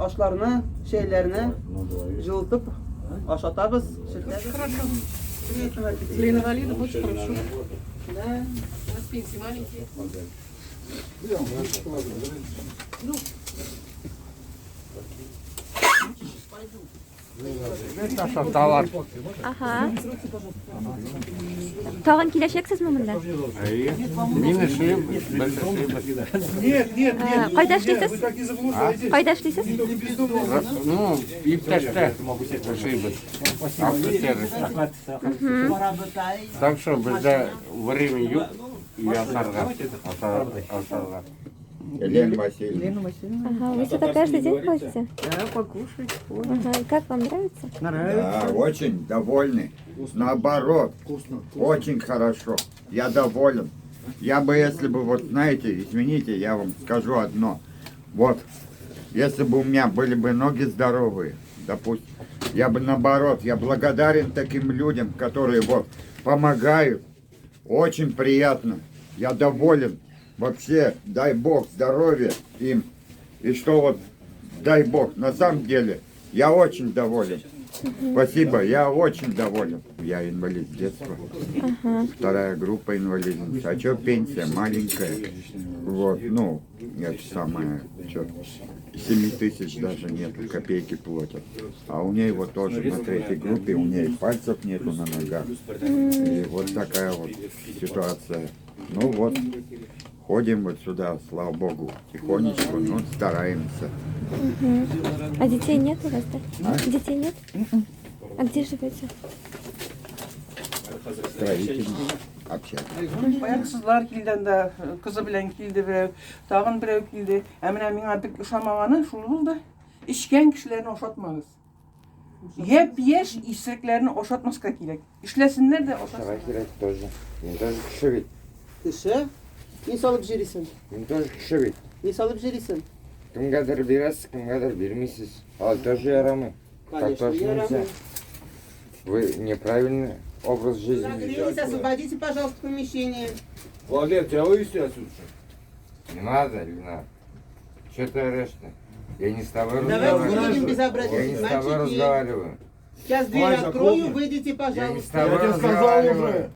aşlarını, şeylerini жылытып ашатабыз. Хорошо. Для инвалидов очень хорошо. Да. У нас пенсии маленькие. Ага. Тагын киләчәксезме монда? Мин эшлим, без эшлибез. Кайда эшлисез? Кайда эшлисез? Ну, иптәштә эшлибез. Автосервиста. Так что бездә время юк ясарга, асарга. Елена Васильевна. Ага, вы сюда каждый день ходите? Да, покушать. Ага, и как вам нравится? Да, очень довольны. Наоборот, очень хорошо. Я доволен. Я бы, если бы, вот знаете, извините, я вам скажу одно. Вот, если бы у меня были бы ноги здоровые, допустим, я бы наоборот, я благодарен таким людям, которые вот помогают. Очень приятно. Я доволен. Вообще, дай Бог здоровья им. И что вот, дай Бог, на самом деле, я очень доволен. Спасибо, я очень доволен. Я инвалид с детства. Вторая группа инвалидности. А что пенсия маленькая? Вот, ну, это самое, что, 7 тысяч даже нету, копейки платят. А у ней вот тоже на третьей группе, у ней пальцев нету на ногах. И вот такая вот ситуация. Ну вот, ходим вот сюда, слава богу, тихонечко, ну, стараемся. А детей нет у вас, да? Детей нет? А где живете? Строительно общаться. Баягы кызлар килден да, кызы белән килде берәү, тагын берәү килде. Ә менә миңа бик ошамаганы шул булды. Ишкән кешеләрне ошатмагыз. Япь-яшь исерекләрне ошатмаска кирәк. Эшләсеннәр дә ошатмаска. Кирәк тоже. Мин тоже кеше бит. Кеше, ни салып җирисең? Мин тоже кеше бит. Ни салып җирисең? Кемгәдер бирәсез, кемгәдер бирмисез. Ал тоже ярамый. Так Конечно, тоже нельзя. ярамый. Вы неправильный образ жизни. Разделитесь, освободите, пожалуйста, помещение. Владлен, тебя вывести отсюда? Не надо, Ленар. Что ты орешь-то? Я не с тобой Давайте не будем разговариваю. Я безобразить. не с тобой Мальчики, разговариваю. сейчас дверь Давай, открою, закрой. выйдите, Я не с пожалуйста. тобой Я тебе сказал разговариваю. уже.